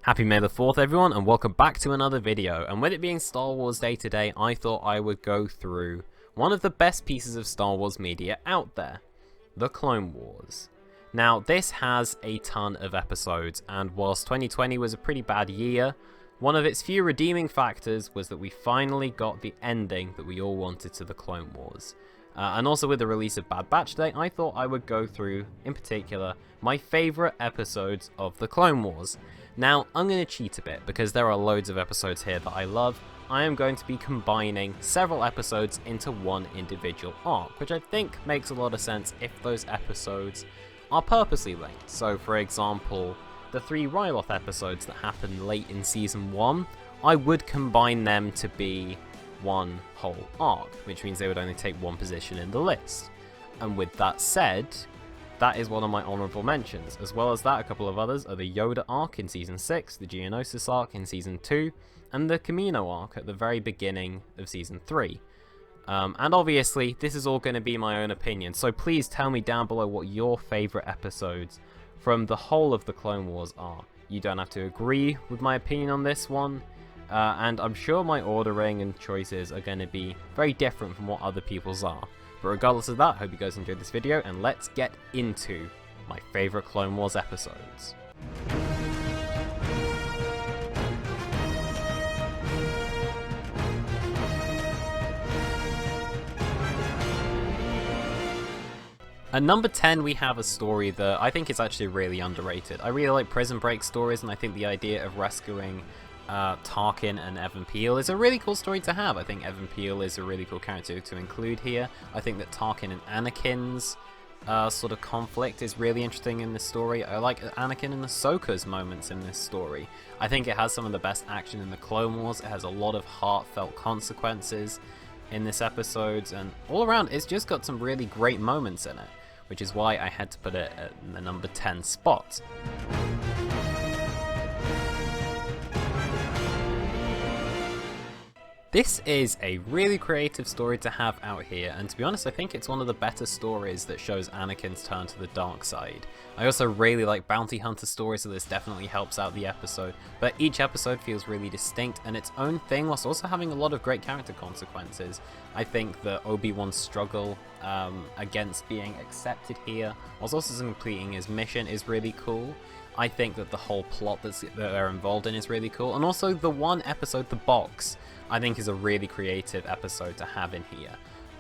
Happy May the 4th everyone, and welcome back to another video. And with it being Star Wars Day today, I thought I would go through one of the best pieces of Star Wars media out there, the Clone Wars. Now, this has a ton of episodes, and whilst 2020 was a pretty bad year, one of its few redeeming factors was that we finally got the ending that we all wanted to the Clone Wars. And also with the release of Bad Batch Day, I thought I would go through, in particular, my favourite episodes of the Clone Wars. Now, I'm going to cheat a bit, because there are loads of episodes here that I love. I am going to be combining several episodes into one individual arc, which I think makes a lot of sense if those episodes are purposely linked. So, for example, the 3 Ryloth episodes that happened late in Season 1, I would combine them to be one whole arc, which means they would only take one position in the list. And with that said, that is one of my honourable mentions. As well as that, a couple of others are the Yoda arc in Season 6, the Geonosis arc in Season 2, and the Kamino arc at the very beginning of Season 3. And obviously, this is all going to be my own opinion, so please tell me down below what your favourite episodes from the whole of the Clone Wars are. You don't have to agree with my opinion on this one, and I'm sure my ordering and choices are going to be very different from what other people's are. But regardless of that, I hope you guys enjoyed this video, and let's get into my favourite Clone Wars episodes. At number 10, we have a story that I think is actually really underrated. I really like Prison Break stories, and I think the idea of rescuing Tarkin and Evan Peel is a really cool story to have. I think Evan Peel is a really cool character to include here. I think that Tarkin and Anakin's sort of conflict is really interesting in this story. I like Anakin and Ahsoka's moments in this story. I think it has some of the best action in the Clone Wars. It has a lot of heartfelt consequences in this episode, and all around it's just got some really great moments in it, which is why I had to put it at the number 10 spot. This is a really creative story to have out here, and to be honest, I think it's one of the better stories that shows Anakin's turn to the dark side. I also really like bounty hunter stories, so this definitely helps out the episode, but each episode feels really distinct and its own thing, whilst also having a lot of great character consequences. I think that Obi-Wan's struggle against being accepted here, whilst also completing his mission, is really cool. I think that the whole plot that they're involved in is really cool, and also the one episode, The Box, I think is a really creative episode to have in here.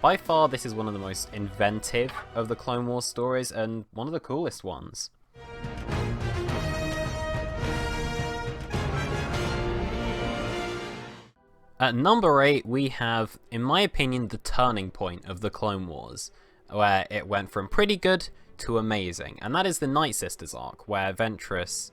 By far, this is one of the most inventive of the Clone Wars stories, and one of the coolest ones. At number 8, we have, in my opinion, the turning point of the Clone Wars, where it went from pretty good to amazing, and that is the Night Sisters arc, where Ventress,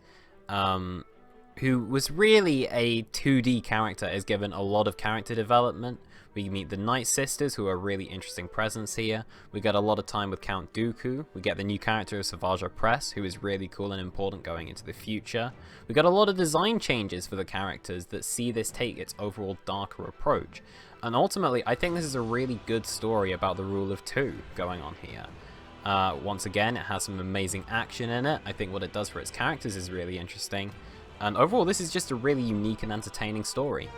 who was really a 2D character, is given a lot of character development. We meet the Night Sisters, who are a really interesting presence here. We get a lot of time with Count Dooku. We get the new character of Savage Opress, who is really cool and important going into the future. We got a lot of design changes for the characters that see this take its overall darker approach. And ultimately, I think this is a really good story about the rule of 2 going on here. Once again, it has some amazing action in it. I think what it does for its characters is really interesting. And overall, this is just a really unique and entertaining story.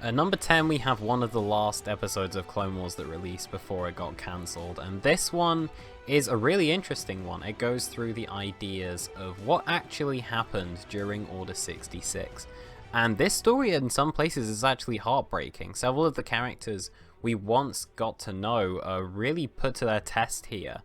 At number 10, we have one of the last episodes of Clone Wars that released before it got cancelled, and this one is a really interesting one. It goes through the ideas of what actually happened during Order 66. And this story in some places is actually heartbreaking. Several of the characters we once got to know are really put to their test here,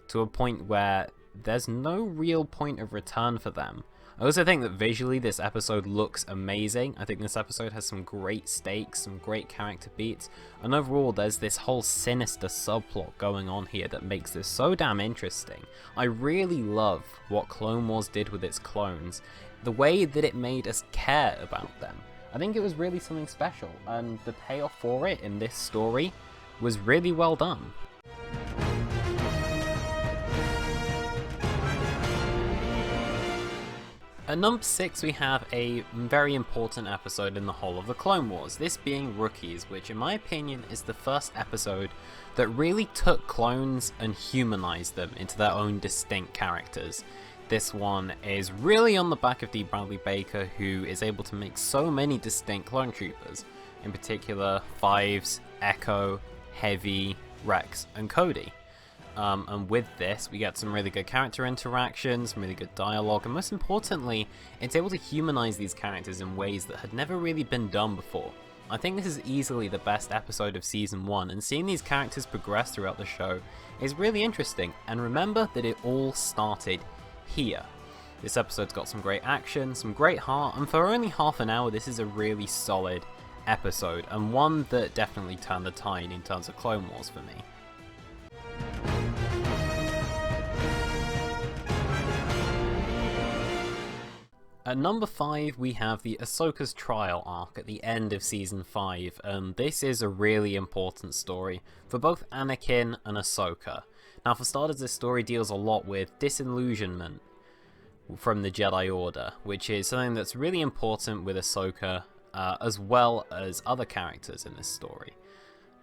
to a point where there's no real point of return for them. I also think that visually this episode looks amazing. I think this episode has some great stakes, some great character beats, and overall there's this whole sinister subplot going on here that makes this so damn interesting. I really love what Clone Wars did with its clones, the way that it made us care about them. I think it was really something special, and the payoff for it in this story was really well done. At At number 6 we have a very important episode in the whole of the Clone Wars, this being Rookies, which in my opinion is the first episode that really took clones and humanized them into their own distinct characters. This one is really on the back of D. Bradley Baker, who is able to make so many distinct clone troopers, in particular Fives, Echo, Heavy, Rex, and Cody. And with this, we get some really good character interactions, some really good dialogue, and most importantly, it's able to humanize these characters in ways that had never really been done before. I think this is easily the best episode of Season 1, and seeing these characters progress throughout the show is really interesting, and remember that it all started here. This episode's got some great action, some great heart, and for only half an hour this is a really solid episode, and one that definitely turned the tide in terms of Clone Wars for me. At number 5 we have the Ahsoka's trial arc at the end of Season 5, and this is a really important story for both Anakin and Ahsoka. Now for starters, this story deals a lot with disillusionment from the Jedi Order, which is something that's really important with Ahsoka as well as other characters in this story.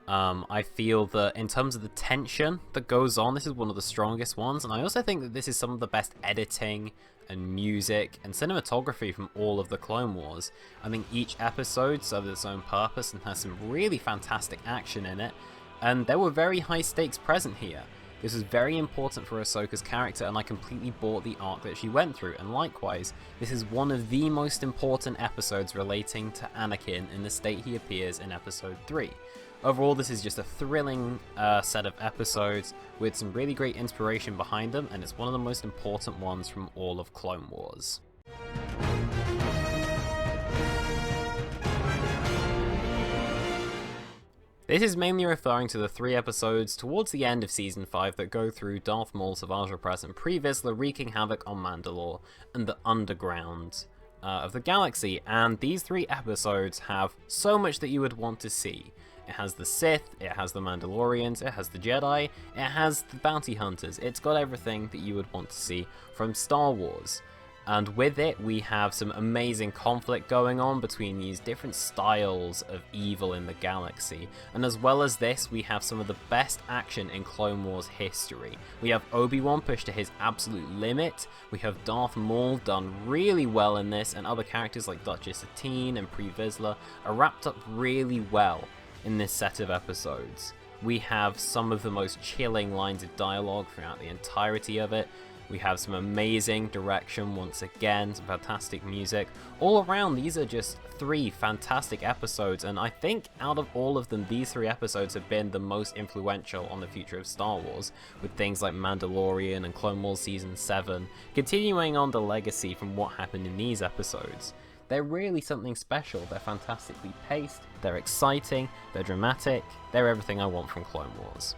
I feel that in terms of the tension that goes on, this is one of the strongest ones, and I also think that this is some of the best editing and music and cinematography from all of the Clone Wars. I think each episode serves its own purpose and has some really fantastic action in it, and there were very high stakes present here. This was very important for Ahsoka's character, and I completely bought the arc that she went through, and likewise, this is one of the most important episodes relating to Anakin in the state he appears in Episode 3. Overall, this is just a thrilling set of episodes with some really great inspiration behind them, and it's one of the most important ones from all of Clone Wars. This is mainly referring to the 3 episodes towards the end of Season 5 that go through Darth Maul, Savage Opress, and Pre-Vizsla wreaking havoc on Mandalore and the underground of the galaxy, and these 3 episodes have so much that you would want to see. It has the Sith, it has the Mandalorians, it has the Jedi, it has the bounty hunters. It's got everything that you would want to see from Star Wars. And with it, we have some amazing conflict going on between these different styles of evil in the galaxy. And as well as this, we have some of the best action in Clone Wars history. We have Obi-Wan pushed to his absolute limit, we have Darth Maul done really well in this, and other characters like Duchess Satine and Pre-Vizsla are wrapped up really well in this set of episodes. We have some of the most chilling lines of dialogue throughout the entirety of it. We have some amazing direction once again, some fantastic music. All around, these are just 3 fantastic episodes, and I think out of all of them, these 3 episodes have been the most influential on the future of Star Wars, with things like Mandalorian and Clone Wars Season 7, continuing on the legacy from what happened in these episodes. They're really something special. They're fantastically paced, they're exciting, they're dramatic, they're everything I want from Clone Wars.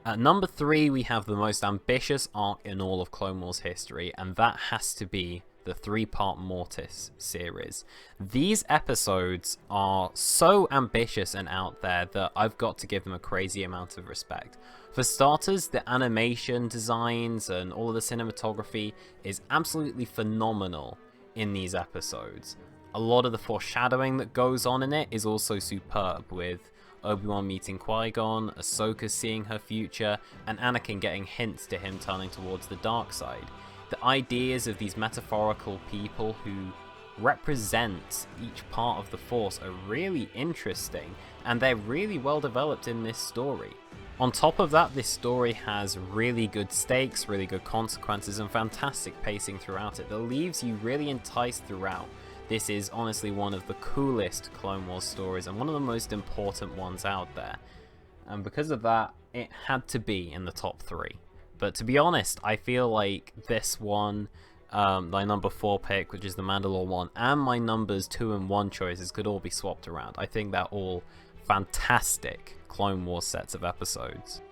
At number 3 we have the most ambitious arc in all of Clone Wars history, and that has to be the 3-part Mortis series. These episodes are so ambitious and out there that I've got to give them a crazy amount of respect. For starters, the animation designs and all of the cinematography is absolutely phenomenal in these episodes. A lot of the foreshadowing that goes on in it is also superb, with Obi-Wan meeting Qui-Gon, Ahsoka seeing her future, and Anakin getting hints to him turning towards the dark side. The ideas of these metaphorical people who represent each part of the Force are really interesting, and they're really well developed in this story. On top of that, this story has really good stakes, really good consequences, and fantastic pacing throughout it that leaves you really enticed throughout. This is honestly one of the coolest Clone Wars stories and one of the most important ones out there. And because of that, it had to be in the top 3. But to be honest, I feel like this one, my number 4 pick, which is the Mandalore one, and my numbers 2 and 1 choices could all be swapped around. I think they're all fantastic Clone Wars sets of episodes.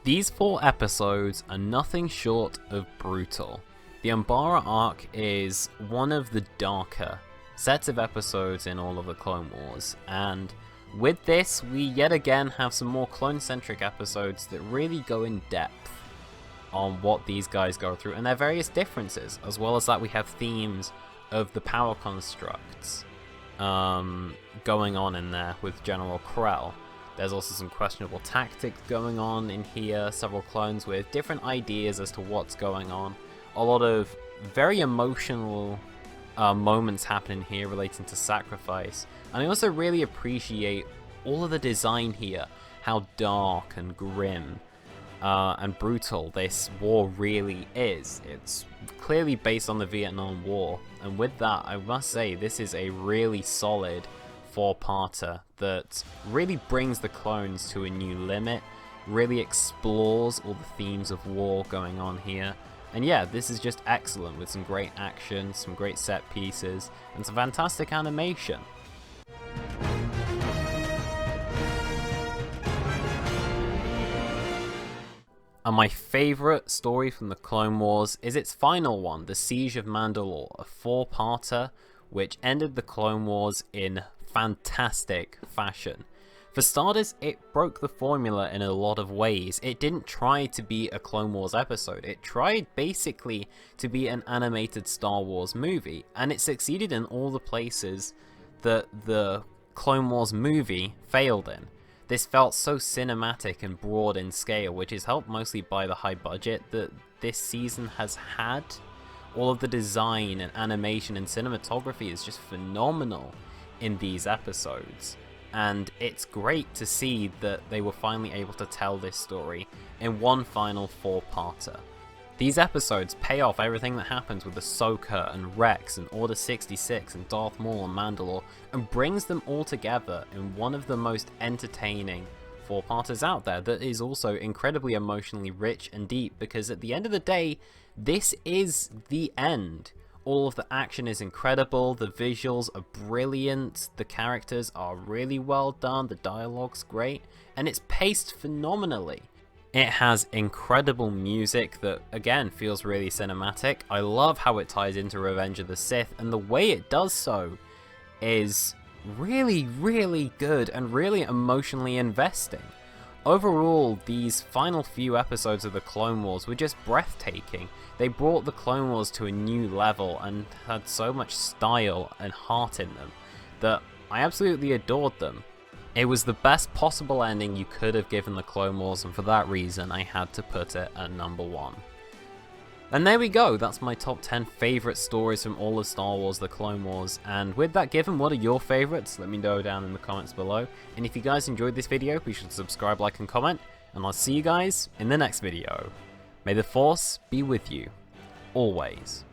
These 4 episodes are nothing short of brutal. The Umbara Arc is one of the darker sets of episodes in all of the Clone Wars, and with this we yet again have some more clone-centric episodes that really go in depth on what these guys go through and their various differences, as well as that we have themes of the power constructs going on in there with General Krell. There's also some questionable tactics going on in here, several clones with different ideas as to what's going on, a lot of very emotional moments happening here relating to sacrifice, and I also really appreciate all of the design here, how dark and grim and brutal this war really is. It's clearly based on the Vietnam War, and with that I must say this is a really solid 4-parter that really brings the clones to a new limit, really explores all the themes of war going on here. And yeah, this is just excellent with some great action, some great set pieces, and some fantastic animation. And my favourite story from the Clone Wars is its final one, The Siege of Mandalore, a 4-parter which ended the Clone Wars in fantastic fashion. For starters, it broke the formula in a lot of ways. It didn't try to be a Clone Wars episode, it tried basically to be an animated Star Wars movie, and it succeeded in all the places that the Clone Wars movie failed in. This felt so cinematic and broad in scale, which is helped mostly by the high budget that this season has had. All of the design and animation and cinematography is just phenomenal in these episodes. And it's great to see that they were finally able to tell this story in one final 4-parter. These episodes pay off everything that happens with Ahsoka and Rex and Order 66 and Darth Maul and Mandalore, and brings them all together in one of the most entertaining 4-parters out there that is also incredibly emotionally rich and deep, because at the end of the day, this is the end. All of the action is incredible, the visuals are brilliant, the characters are really well done, the dialogue's great, and it's paced phenomenally. It has incredible music that, again, feels really cinematic. I love how it ties into Revenge of the Sith, and the way it does so is really, really good and really emotionally investing. Overall, these final few episodes of the Clone Wars were just breathtaking. They brought the Clone Wars to a new level and had so much style and heart in them that I absolutely adored them. It was the best possible ending you could have given the Clone Wars, and for that reason I had to put it at number 1. And there we go, that's my top 10 favourite stories from all of Star Wars The Clone Wars. And with that given, what are your favourites? Let me know down in the comments below. And if you guys enjoyed this video, be sure to subscribe, like and comment. And I'll see you guys in the next video. May the Force be with you, always.